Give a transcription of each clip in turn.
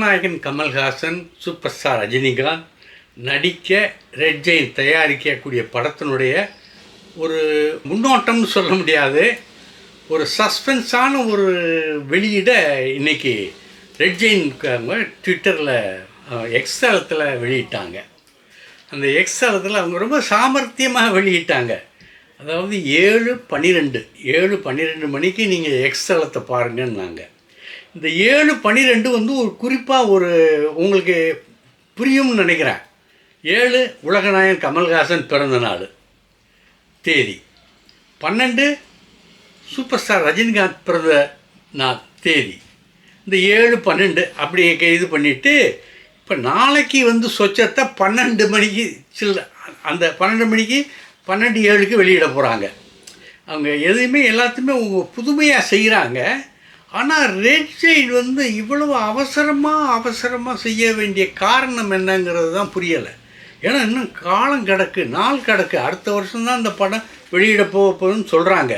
உலகநாயகன் Kamal Haasan, super star Rajinikanth நடிக்க, red Jain தயாரிக்கக்கூடிய படத்தினுடைய ஒரு முன்னோட்டம்னு சொல்ல முடியாது, ஒரு சஸ்பென்ஸான ஒரு வெளியீடை இன்றைக்கி ரெட் ஜெயின் ட்விட்டரில் எக்ஸ் தளத்தில் வெளியிட்டாங்க. அந்த எக்ஸ் தளத்தில் அவங்க ரொம்ப சாமர்த்தியமாக வெளியிட்டாங்க. அதாவது 7:12 மணிக்கு நீங்கள் எக்ஸ் தளத்தை பாருங்கன்னாங்க. இந்த 7:12 வந்து ஒரு குறிப்பாக ஒரு உங்களுக்கு புரியும்னு நினைக்கிறேன். 7 உலகநாயகன் கமல்ஹாசன் பிறந்த நாள் தேதி, 12 சூப்பர் ஸ்டார் ரஜினிகாந்த் பிறந்த நாள் தேதி. இந்த 7:12 அப்படி இது பண்ணிவிட்டு இப்போ நாளைக்கு வந்து சொச்சத்தை 12 மணிக்கு அந்த 12 மணிக்கு 12:07 வெளியிட போகிறாங்க. அவங்க எதுவுமே எல்லாத்தையுமே புதுமையாக செய்கிறாங்க. ஆனால் ரெட் ஜெயின் வந்து இவ்வளவு அவசரமாக செய்ய வேண்டிய காரணம் என்னங்கிறது தான் புரியலை. ஏன்னா இன்னும் காலம் கிடக்கு, நாள் கிடக்கு. அடுத்த வருஷம்தான் இந்த படம் வெளியிட போகுதுன்னு சொல்கிறாங்க.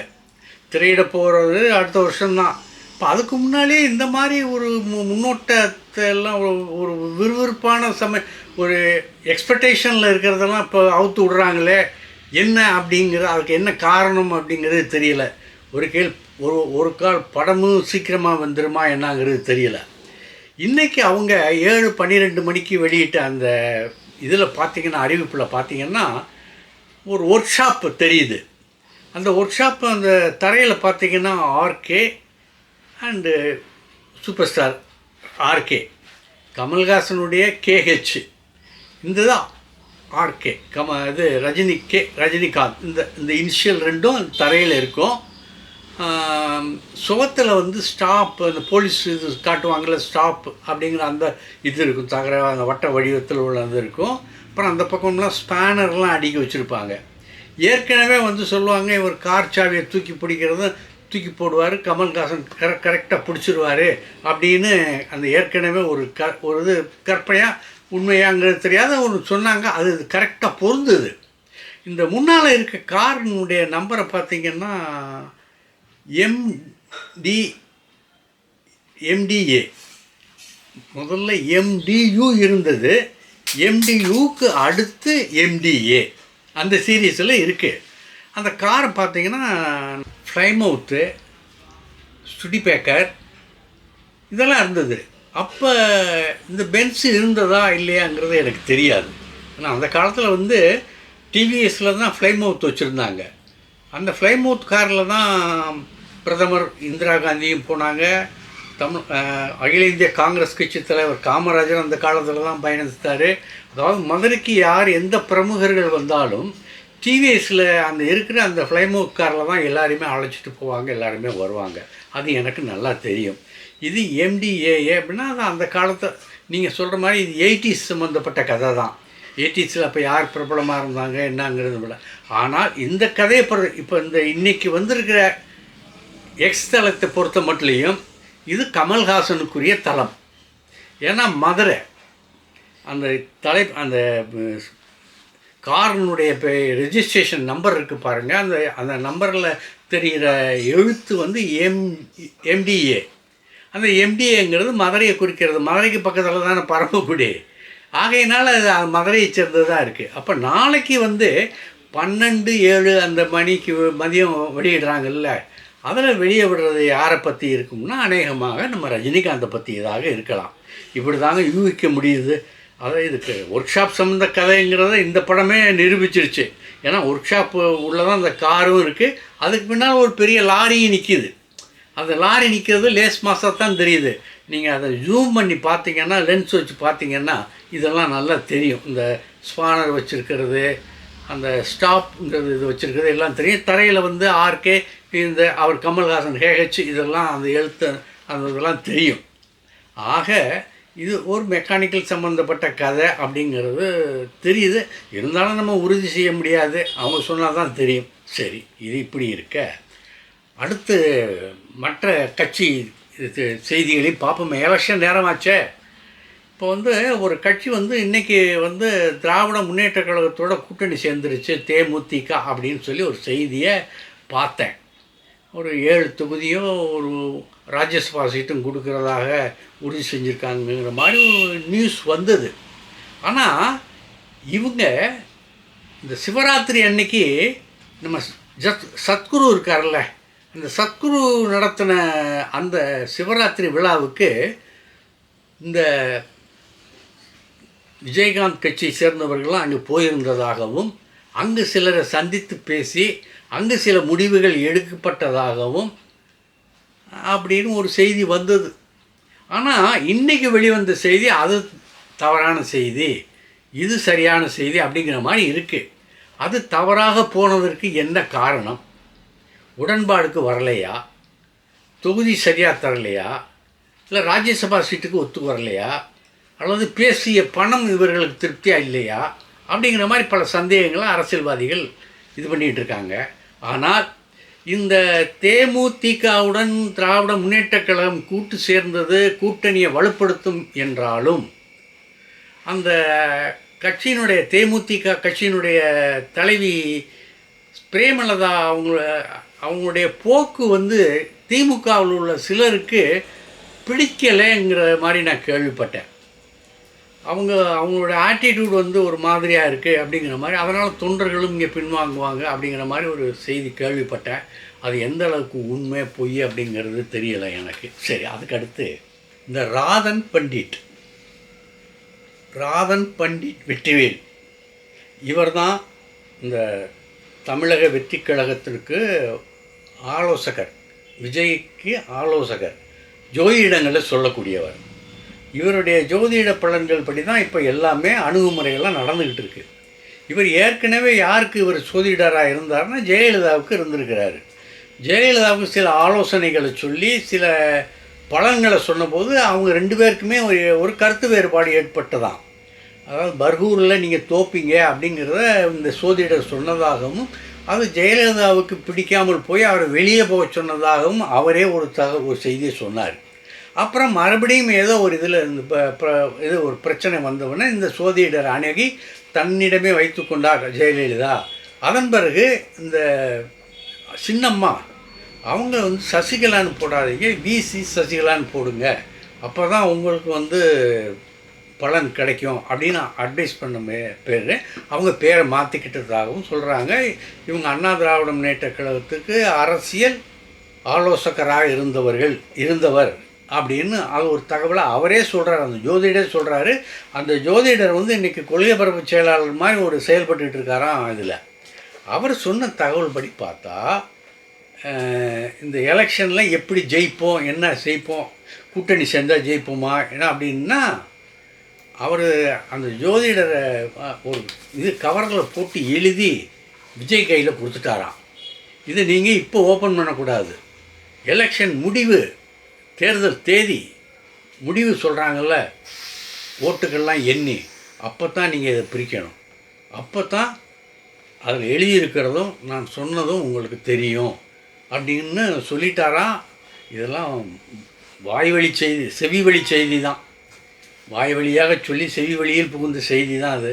திரையிட போகிறது அடுத்த வருஷம்தான். இப்போ அதுக்கு முன்னாலே இந்த மாதிரி ஒரு முன்னோட்டத்தை எல்லாம் ஒரு விறுவிறுப்பான ஒரு எக்ஸ்பெக்டேஷனில் இருக்கிறதெல்லாம் இப்போ அவுத்து விடுறாங்களே, என்ன அப்படிங்கிற அதுக்கு என்ன காரணம் அப்படிங்கிறது தெரியல. ஒரு கால் படமும் சீக்கிரமாக வந்துடுமா என்னங்கிறது தெரியல. இன்றைக்கி அவங்க 7:12 மணிக்கு வெளியிட்ட அந்த இதில் பார்த்திங்கன்னா, அறிவிப்பில் பார்த்திங்கன்னா ஒரு ஒர்க் ஷாப் தெரியுது. அந்த ஒர்க் ஷாப் அந்த தரையில் பார்த்திங்கன்னா RK and super star RK, கமல்ஹாசனுடைய கேஹெச், இந்த தான் ஆர்கே இது ரஜினிகாந்த், இந்த இனிஷியல் ரெண்டும் தரையில் இருக்கும். சுகத்தில் வந்து ஸ்டாப், அந்த போலீஸ் இது காட்டுவாங்கள்ல ஸ்டாப் அப்படிங்கிற அந்த இது இருக்கும், அந்த வட்ட வடிவத்தில் உள்ளது இருக்கும். அப்புறம் அந்த பக்கம்லாம் ஸ்பேனர்லாம் அடுக்கி வச்சுருப்பாங்க. ஏற்கனவே வந்து சொல்லுவாங்க, இவர் கார் சாவியை தூக்கி போடுவார், கமல்ஹாசன் கரெக்டாக பிடிச்சிருவார் அப்படின்னு. அந்த ஏற்கனவே ஒரு இது கற்பனையாக உண்மையாங்கிறது தெரியாத ஒரு சொன்னாங்க. அது கரெக்டாக பொருந்துது. இந்த முன்னால் இருக்க காரினுடைய நம்பரை பார்த்திங்கன்னா MDA, முதல்ல MDU இருந்தது, MDUக்கு அடுத்து MDA அந்த சீரீஸில் இருக்குது. அந்த காரை பார்த்திங்கன்னா ஃப்ளைமவுத்து, ஸ்டுடிபேக்கர் இதெல்லாம் இருந்தது. அப்போ இந்த பென்ஸ் இருந்ததா இல்லையாங்கிறது எனக்கு தெரியாது. ஆனால் அந்த காலத்தில் வந்து டிவிஎஸில் தான் ஃப்ளைமவுத் வச்சுருந்தாங்க. அந்த ஃப்ளைமவுத் காரில் தான் பிரதமர் இந்திரா காந்தியும் போனாங்க. அகில இந்திய காங்கிரஸ் கட்சி தலைவர் காமராஜர் அந்த காலத்தில் தான் பயணித்தார். அதாவது மதுரைக்கு எந்த பிரமுகர்கள் வந்தாலும் டிவிஎஸில் அந்த இருக்கிற அந்த ஃப்ளைமவுத் காரில் தான் எல்லாருமே அழைச்சிட்டு போவாங்க, எல்லாருமே வருவாங்க. அது எனக்கு நல்லா தெரியும். இது MDA அப்படின்னா அது அந்த காலத்தை நீங்கள் சொல்கிற மாதிரி இது 80s சம்மந்தப்பட்ட கதை தான். 80ஸில் அப்போ யார் பிரபலமாக இருந்தாங்க என்னங்கிறது விட. ஆனால் இந்த கதையை இப்போ இந்த இன்றைக்கி வந்திருக்கிற எக்ஸ் தளத்தை பொறுத்த மட்டும் இது கமல்ஹாசனுக்குரிய தளம். ஏன்னா மதுரை அந்த அந்த காரினுடைய ரெஜிஸ்ட்ரேஷன் நம்பர் இருக்குது பாருங்கள், அந்த நம்பரில் தெரிகிற எழுத்து வந்து MDA. அந்த MDAங்கிறது மதுரையை குறிக்கிறது. மதுரைக்கு பக்கத்தில் தானே பரமக்குடி, ஆகையினால் அது மதுரையை சேர்ந்தது தான் இருக்குது. அப்போ நாளைக்கு வந்து 12:07 அந்த மணிக்கு மதியம் வெளியிடுறாங்கல்ல, அதில் வெளியே விடுறது யாரை பற்றி இருக்கும்னா அநேகமாக நம்ம ரஜினிகாந்தை பற்றியதாக இருக்கலாம். இப்படி தாங்க யூகிக்க முடியுது. அதான் இதுக்கு ஒர்க் ஷாப் சம்மந்த கதைங்கிறத இந்த படமே நிரூபிச்சிருச்சு. ஏன்னா ஒர்க் ஷாப்பு உள்ளதான் அந்த காரும் இருக்குது, அதுக்கு பின்னால் ஒரு பெரிய லாரியும் நிற்கிது. அந்த லாரி நிற்கிறது லேஸ் மாதம் தான் தெரியுது. நீங்கள் அதை ஜூம் பண்ணி பார்த்தீங்கன்னா, லென்ஸ் வச்சு பார்த்தீங்கன்னா இதெல்லாம் நல்லா தெரியும். இந்த ஸ்பானர் வச்சுருக்கிறது, அந்த ஸ்டாப்ங்கிறது இது வச்சுருக்கிறது எல்லாம் தெரியும். தரையில் வந்து ஆர்கே, இந்த அவர் கமல்ஹாசன் KH இதெல்லாம் அந்த எழுத்து அந்த இதெல்லாம் தெரியும். ஆக இது ஒரு மெக்கானிக்கல் சம்மந்தப்பட்ட கதை அப்படிங்கிறது தெரியுது. இருந்தாலும் நம்ம உறுதி செய்ய முடியாது, அவங்க சொன்னால் தான் தெரியும். சரி, இது இப்படி இருக்க அடுத்து மற்ற கட்சி செய்திகளையும் பார்ப்போம். எலெக்ஷன் நேரமாச்சே. இப்போ வந்து ஒரு கட்சி வந்து இன்றைக்கி வந்து திராவிட முன்னேற்ற கழகத்தோட கூட்டணி சேர்ந்துருச்சு, தேமுதிக அப்படின்னு சொல்லி ஒரு செய்தியை பார்த்தேன். ஒரு 7 தொகுதியோ ஒரு ராஜ்யசபா சீட்டும் கொடுக்கறதாக உறுதி செஞ்சுருக்காங்கிற மாதிரி ஒரு நியூஸ் வந்தது. ஆனால் இவங்க இந்த சிவராத்திரி அன்னைக்கு நம்ம சத்குரு இருக்கார்ல, இந்த சத்குரு நடத்தின அந்த சிவராத்திரி விழாவுக்கு இந்த விஜயகாந்த் கட்சியை சேர்ந்தவர்கள்லாம் அங்கே போயிருந்ததாகவும் அங்கு சிலரை சந்தித்து பேசி அங்கு சில முடிவுகள் எடுக்கப்பட்டதாகவும் அப்படின்னு ஒரு செய்தி வந்தது. ஆனால் இன்றைக்கி வெளிவந்த செய்தி அது தவறான செய்தி, இது சரியான செய்தி அப்படிங்கிற மாதிரி இருக்குது. அது தவறாக போனதற்கு என்ன காரணம்? உடன்பாடுக்கு வரலையா, தொகுதி சரியாக தரலையா, இல்லை ராஜ்யசபா சீட்டுக்கு ஒத்து வரலையா, அல்லது பேசிய பணம் இவர்களுக்கு திருப்தியாக இல்லையா அப்படிங்கிற மாதிரி பல சந்தேகங்களை அரசியல்வாதிகள் இது பண்ணிகிட்டு இருக்காங்க. ஆனால் இந்த தேமுதிகவுடன் திராவிட முன்னேற்றக் கழகம் கூட்டு சேர்ந்தது கூட்டணியை வலுப்படுத்தும் என்றாலும் அந்த கட்சியினுடைய தேமுதிக கட்சியினுடைய தலைவி பிரேமலதா அவங்களுடைய போக்கு திமுகவில் உள்ள சிலருக்கு பிடிக்கலைங்கிற மாதிரி நான் கேள்விப்பட்டேன். அவங்களோட ஆட்டிடியூட் ஒரு மாதிரியாக இருக்குது அப்படிங்கிற மாதிரி, அதனால் தொண்டர்களும் இங்கே பின்வாங்குவாங்க அப்படிங்கிற மாதிரி ஒரு செய்தி கேள்விப்பட்டேன். அது எந்த அளவுக்கு உண்மை பொய் அப்படிங்கிறது தெரியலை எனக்கு. சரி, அதுக்கடுத்து இந்த ராதன் பண்டிட் வெற்றிவேல் இவர் தான் இந்த தமிழக வெற்றி கழகத்திற்கு ஆலோசகர், விஜய்க்கு ஆலோசகர், ஜோதிடங்களை சொல்லக்கூடியவர். இவருடைய ஜோதிட பலன்கள் படி தான் இப்போ எல்லாமே அணுகுமுறைகள்லாம் நடந்துக்கிட்டு இருக்குது. இவர் ஏற்கனவே யாருக்கு இவர் ஜோதிடராக இருந்தார்னா ஜெயலலிதாவுக்கு இருந்திருக்கிறாரு. ஜெயலலிதாவுக்கு சில ஆலோசனைகளை சொல்லி சில பலன்களை சொன்னபோது அவங்க 2 பேருக்குமே ஒரு கருத்து வேறுபாடு ஏற்பட்டதான். அதாவது பர்கூரில் நீங்கள் தோப்பீங்க அப்படிங்கிறத இந்த ஜோதிடர் சொன்னதாகவும் அது ஜெயலலிதாவுக்கு பிடிக்காமல் போய் அவரை வெளியே போக சொன்னதாகவும் அவரே ஒரு செய்தியை சொன்னார். அப்புறம் மறுபடியும் ஏதோ ஒரு இதில் இது ஒரு பிரச்சனை வந்தவுடனே இந்த ஜோதிடர் அணுகி தன்னிடமே வைத்து கொண்டார் ஜெயலலிதா. அதன் பிறகு இந்த சின்னம்மா அவங்க சசிகலான்னு போடாதீங்க, விசி சசிகலான்னு போடுங்க, அப்போ தான் உங்களுக்கு பலன் கிடைக்கும் அப்படின்னு அட்வைஸ் பண்ண பேர் அவங்க பேரை மாற்றிக்கிட்டதாகவும் சொல்கிறாங்க. இவங்க அண்ணா திராவிட முன்னேற்ற கழகத்துக்கு அரசியல் ஆலோசகராக இருந்தவர் அப்படின்னு அது ஒரு தகவலை அவரே சொல்கிறார், அந்த ஜோதிடர் சொல்கிறாரு. அந்த ஜோதிடர் இன்றைக்கி கொள்கை பரப்பு செயலாளர் மாதிரி ஒரு செயல்பட்டுக்கிட்டு இருக்காராம். இதில் அவர் சொன்ன தகவல் படி பார்த்தா இந்த எலெக்ஷனில் எப்படி ஜெயிப்போம், என்ன செய்ப்போம், கூட்டணி சேர்ந்தால் ஜெயிப்போமா என்ன அப்படின்னா அவர் அந்த ஜோதிடரை ஒரு கவரில் போட்டு எழுதி விஜய் கையில் கொடுத்துட்டாராம். இது நீங்கள் இப்போ ஓப்பன் பண்ணக்கூடாது, எலெக்ஷன் முடிவு தேர்தல் தேதி முடிவு சொல்கிறாங்கல்ல, ஓட்டுக்கள்லாம் எண்ணி அப்போ தான் நீங்கள் இதை பிரிக்கணும், அப்போ தான் அதில் எழுதியிருக்கிறதும் நான் சொன்னதும் உங்களுக்கு தெரியும் அப்படின்னு சொல்லிட்டாராம். இதெல்லாம் வாய்வழி செய்தி, செவி வழி செய்தி தான். வாய் வழியாக சொல்லி செவி வழியில் புகுந்த செய்தி தான் அது,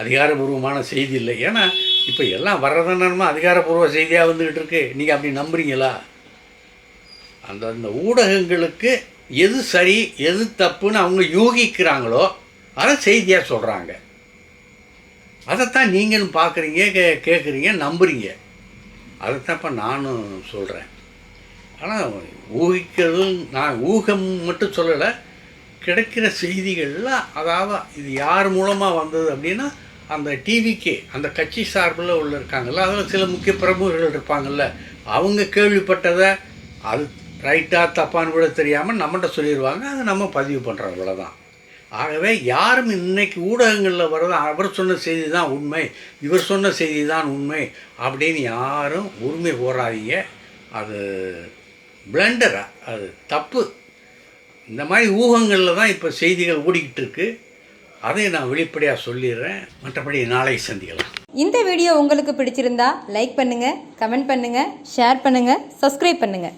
அதிகாரபூர்வமான செய்தி இல்லை. ஏன்னா இப்போ எல்லாம் வர்றதுன்னு அதிகாரப்பூர்வ செய்தியாக வந்துக்கிட்டு இருக்கு. நீங்கள் அப்படி நம்புறீங்களா? அந்த ஊடகங்களுக்கு எது சரி எது தப்புன்னு அவங்க யூகிக்கிறாங்களோ அதை செய்தியாக சொல்கிறாங்க. அதைத்தான் நீங்களும் பார்க்குறீங்க, கேட்குறீங்க, நம்புறீங்க. அதைத்தான் இப்போ நானும் சொல்கிறேன். ஆனால் ஊகிக்கிறது நான் ஊகம் மட்டும் சொல்லலை, கிடைக்கிற செய்திகள்லாம் அதாவது இது யார் மூலமாக வந்தது அப்படின்னா அந்த டிவிக்கு அந்த கட்சி சார்பில் இருக்காங்கல்ல, அதில் சில முக்கிய பிரமுகர்கள் இருப்பாங்கள்ல, அவங்க கேள்விப்பட்டதை அது ரைட்டாக தப்பான்னு கூட தெரியாமல் நம்மகிட்ட சொல்லிடுவாங்க, அதை நம்ம பதிவு பண்ணுறோம், இவ்வளோதான். ஆகவே யாரும் இன்றைக்கி ஊடகங்களில் வர்றது அவர் சொன்ன செய்தி தான் உண்மை, இவர் சொன்ன செய்தி தான் உண்மை அப்படின்னு யாரும் உரிமை போராதீங்க. அது பிளண்டரா, அது தப்பு. இந்த மாதிரி ஊகங்களில் தான் இப்போ செய்திகள் ஓடிக்கிட்டு இருக்கு. அதை நான் வெளிப்படையாக சொல்லிடுறேன். மற்றபடி நாளை சந்திக்கலாம். இந்த வீடியோ உங்களுக்கு பிடிச்சிருந்தா லைக் பண்ணுங்கள், கமெண்ட் பண்ணுங்கள், ஷேர் பண்ணுங்கள், சப்ஸ்கிரைப் பண்ணுங்கள்.